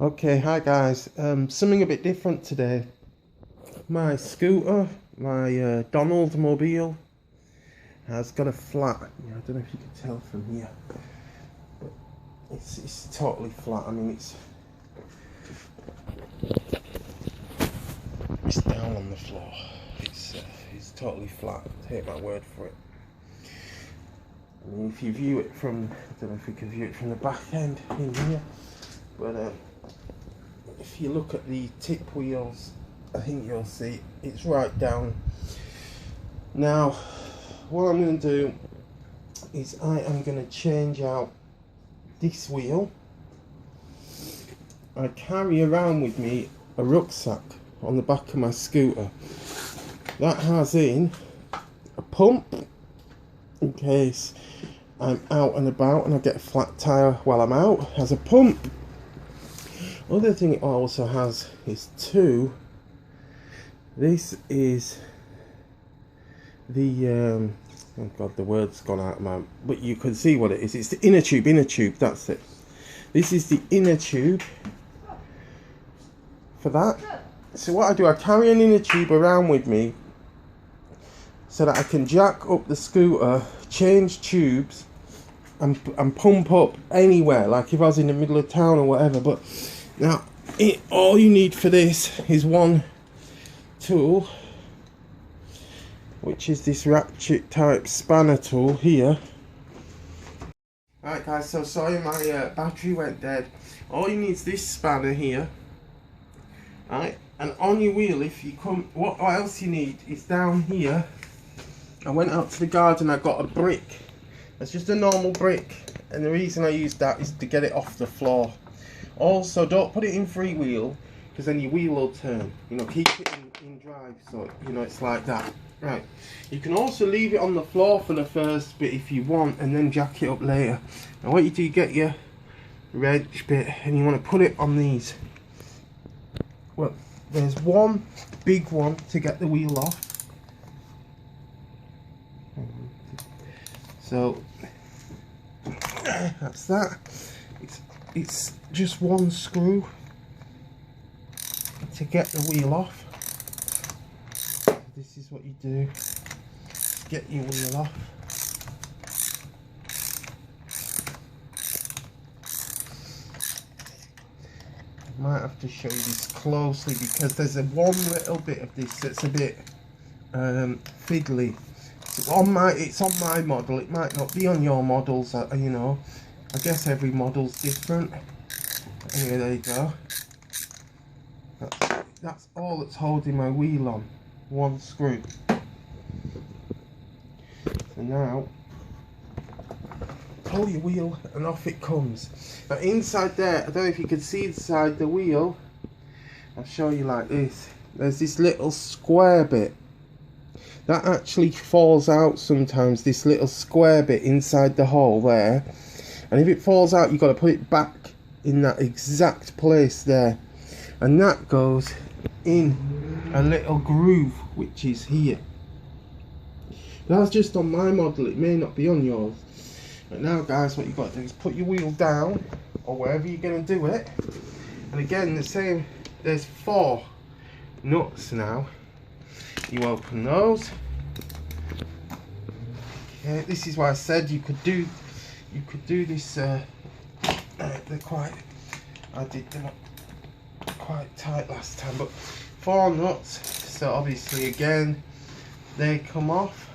Okay, hi guys. Something a bit different today. My scooter, my Donald mobile, has got a flat. Yeah, I don't know if you can tell from here, but it's totally flat. I mean, it's down on the floor. It's totally flat. Take my word for it. I mean, if you view it from, I don't know if you can view it from the back end in here, but if you look at the tip wheels, I think you'll see it's right down. Now, what I'm going to do is I am going to change out this wheel. I carry around with me a rucksack on the back of my scooter that has in a pump in case I'm out and about and I get a flat tyre while I'm out. It has a pump. Other thing it also has is two. This is the oh god, the word's gone out of my, but you can see what it is. It's the inner tube, that's it. This is the inner tube for that. So what I do, I carry an inner tube around with me so that I can jack up the scooter, change tubes and pump up anywhere, like if I was in the middle of town or whatever. But now, all you need for this is one tool, which is this ratchet type spanner tool here. Right guys, so sorry my battery went dead. All you need is this spanner here. Right, and on your wheel, if you come, what else you need is down here. I went out to the garden, I got a brick. It's just a normal brick, and the reason I use that is to get it off the floor. Also, don't put it in freewheel, because then your wheel will turn. You know, keep it in drive, so you know it's like that. Right. You can also leave it on the floor for the first bit if you want, and then jack it up later. Now what you do, you get your wrench bit, and you want to put it on these. Well, there's one big one to get the wheel off. So that's that. It's just one screw to get the wheel off. This is what you do. Get your wheel off. I might have to show you this closely because there's one little bit of this that's a bit fiddly. It's on my model. It might not be on your models. You know, I guess every model's different. Anyway, there you go. That's all that's holding my wheel on. One screw. So now, pull your wheel and off it comes. Now inside there, I don't know if you can see inside the wheel. I'll show you like this. There's this little square bit. That actually falls out sometimes, this little square bit inside the hole there. And if it falls out, you've got to put it back in that exact place there. And that goes in a little groove, which is here. That's just on my model, it may not be on yours. But now guys, what you've got to do is put your wheel down, or wherever you're going to do it. And again, the same, there's 4 nuts now. You open those. Okay, this is why I said you could do this. They're quite. I did them quite tight last time, but 4 nuts. So obviously, again, they come off.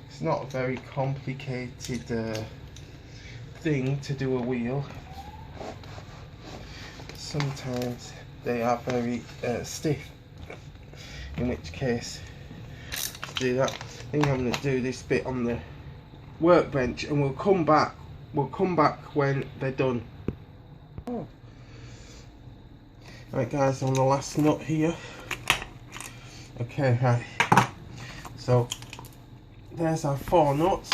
It's not a very complicated thing to do a wheel. Sometimes they are very stiff, in which case to do that, I think I'm going to do this bit on the workbench and we'll come back when they're done. Right guys, on the last nut here. Okay, right, so there's our 4 nuts.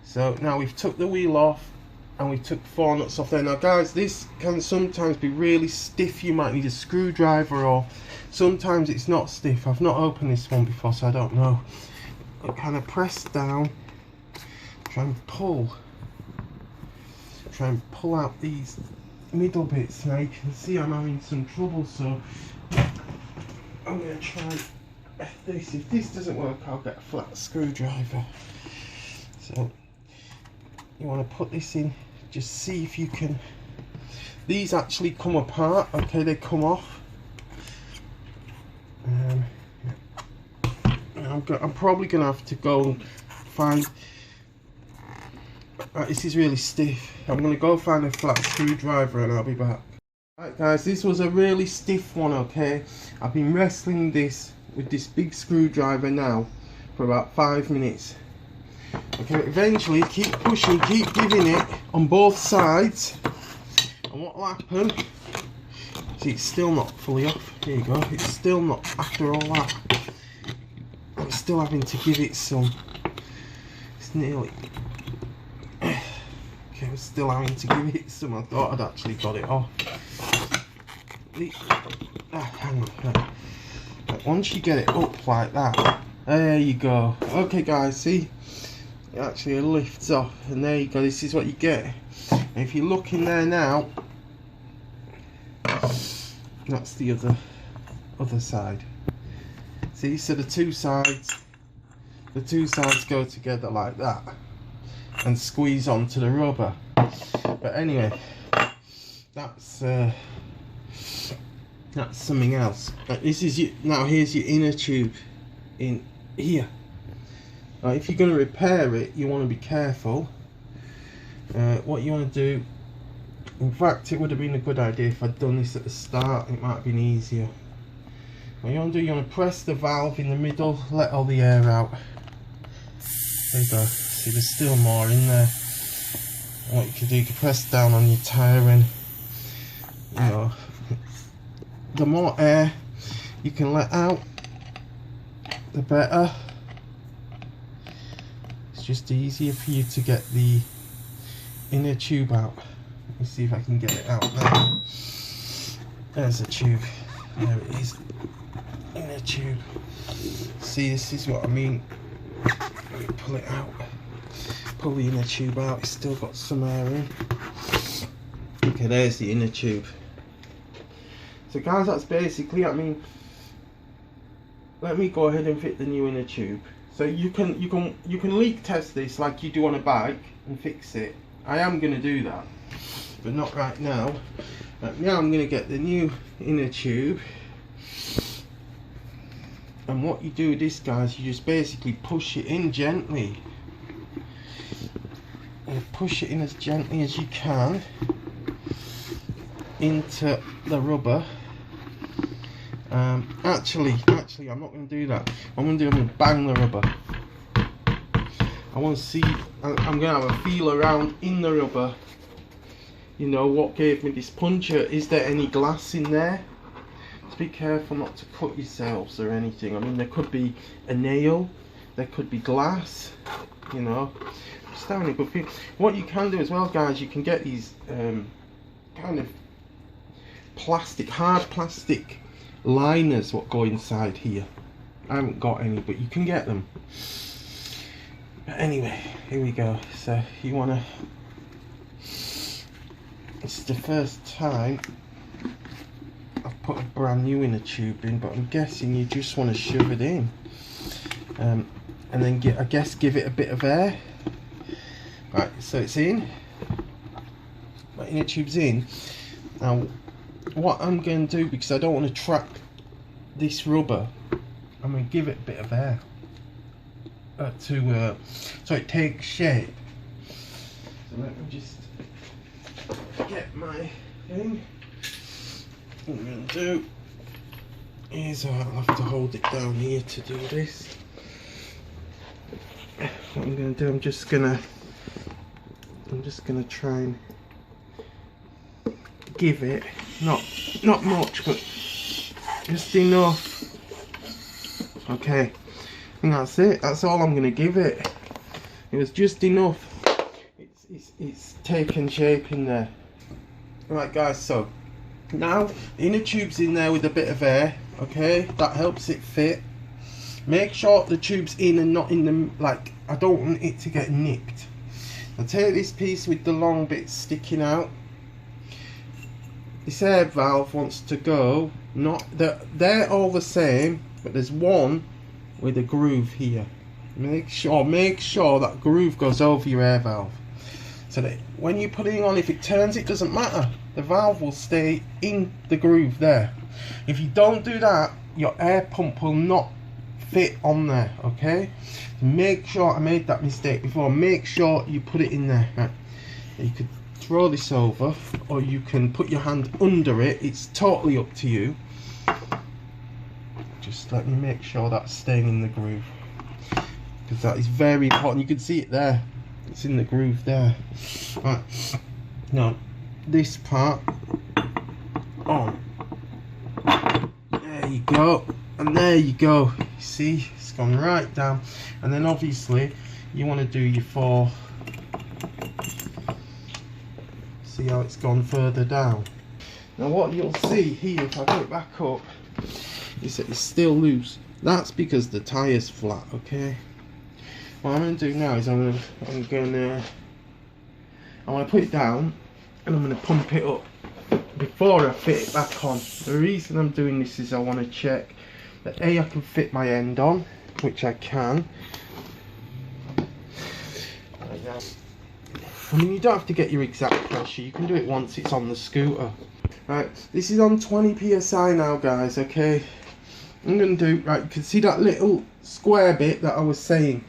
So now we've took the wheel off and we took 4 nuts off there. Now guys, this can sometimes be really stiff. You might need a screwdriver, or sometimes it's not stiff. I've not opened this one before, so I don't know. But kind of press down, try and pull try and pull out these middle bits. Now you can see I'm having some trouble, so I'm going to try this. If this doesn't work, I'll get a flat screwdriver. So you want to put this in, just see if you can. These actually come apart, okay, they come off. I'm probably going to have to go and find. This is really stiff. I'm going to go find a flat screwdriver and I'll be back. Right guys, this was a really stiff one, okay. I've been wrestling this with this big screwdriver now for about 5 minutes. Okay, eventually keep pushing, keep giving it on both sides, and what will happen, see, it's still not fully off. Here you go, it's still not, after all that, I'm still having to give it some. It's nearly, okay, I'm still having to give it some. I thought I'd actually got it off. Hang on. Right, once you get it up like that, there you go. Okay guys, see, it actually lifts off, and there you go. This is what you get. And if you look in there now, that's the other side. See, so the two sides go together like that and squeeze onto the rubber. But anyway, that's something else. This is now. Here's your inner tube in here. If you're going to repair it, you want to be careful. What you want to do, in fact, it would have been a good idea if I'd done this at the start. It might have been easier. What you want to do, you want to press the valve in the middle, let all the air out. There you go. See, there's still more in there. And what you can do, you can press down on your tyre, and you know, the more air you can let out, the better. It's just easier for you to get the inner tube out. Let me see if I can get it out now. There's the tube. There it is. Inner tube. See, this is what I mean. Let me pull it out. Pull the inner tube out. It's still got some air in. Okay, there's the inner tube. So guys, that's basically, I mean, let me go ahead and fit the new inner tube. So you can leak test this like you do on a bike and fix it. I am going to do that, but not right now. Right now I'm going to get the new inner tube. And what you do with this, guys, you just basically push it in gently. And push it in as gently as you can into the rubber. Actually, I'm not going to do that. I'm going to bang the rubber. I want to see, I'm going to have a feel around in the rubber. You know, what gave me this puncture? Is there any glass in there? Just be careful not to cut yourselves or anything. I mean, there could be a nail, there could be glass, you know. Just having a good feel. What you can do as well, guys, you can get these kind of plastic, hard plastic liners what go inside here. I haven't got any, but you can get them. But anyway, here we go. So you want to, it's the first time I've put a brand new inner tube in, but I'm guessing you just want to shove it in, and then I guess give it a bit of air. Right, so it's in. My inner tube's in. Now what I'm going to do, because I don't want to trap this rubber, I'm going to give it a bit of air so it takes shape. So let me just get my thing. What I'm going to do is I'll have to hold it down here to do this. What I'm going to do, I'm just going to try and give it not much, but just enough. Okay, I think that's it. That's all I'm going to give it. It was just enough. It's taken shape in there. Right guys, so now the inner tube's in there with a bit of air. Okay, that helps it fit. Make sure the tube's in and not in the, like, I don't want it to get nipped. I'll take this piece with the long bit sticking out. This air valve wants to go, not they're all the same, but there's one with a groove here. Make sure that groove goes over your air valve, so that when you put it on, if it turns, it doesn't matter, the valve will stay in the groove there. If you don't do that, your air pump will not fit on there. Okay, make sure, I made that mistake before, make sure you put it in there. Right. You could throw this over, or you can put your hand under it, it's totally up to you. Just let me make sure that's staying in the groove, because that is very important. You can see it there, it's in the groove there. Right, now this part on, there you go, and there you go, you see it's gone right down. And then obviously you want to do your 4, see how it's gone further down. Now what you'll see here, if I put it back up, is that it's still loose. That's because the tyre's flat. Okay, what I'm going to do now is I'm going to put it down and I'm going to pump it up before I fit it back on. The reason I'm doing this is I want to check that A, I can fit my end on, which I can. I mean, you don't have to get your exact pressure, you can do it once it's on the scooter. Right, this is on 20 psi now, guys. Okay, I'm going to do, right, you can see that little square bit that I was saying.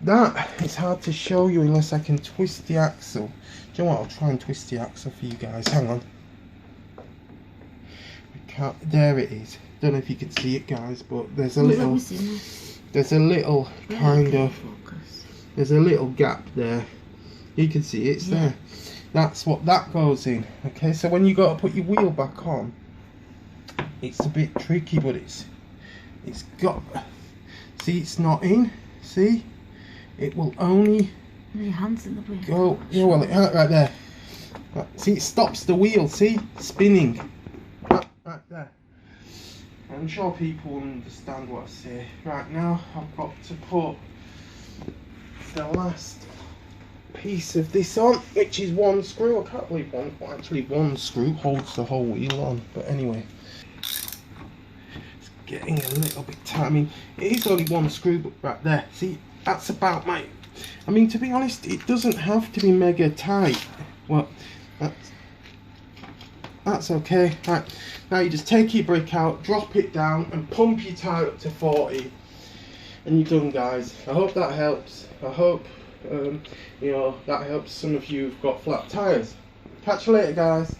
That is hard to show you unless I can twist the axle. Do you know what, I'll try and twist the axle for you guys, hang on. I can't, there it is. Don't know if you can see it, guys, but there's a little, kind of, there's a little gap there. You can see it's there. That's what that goes in. Okay, so when you got to put your wheel back on, it's a bit tricky, but it's got, see, it's not in, see, it will only your hands in the wheel. Go, yeah, well, it hurt right there. See, it stops the wheel, see, spinning right there. I'm sure people will understand what I say. Right, now I've got to put the last piece of this on, which is 1 screw. I can't believe one screw holds the whole wheel on, but anyway, it's getting a little bit tight. I mean, it is only 1 screw, but right there, see, that's about my, I mean, to be honest, it doesn't have to be mega tight. Well, that's okay. Right, now you just take your brick out, drop it down and pump your tyre up to 40 and you're done, guys. I hope that helps. I hope you know, that helps some of you who've got flat tyres. Catch you later, guys.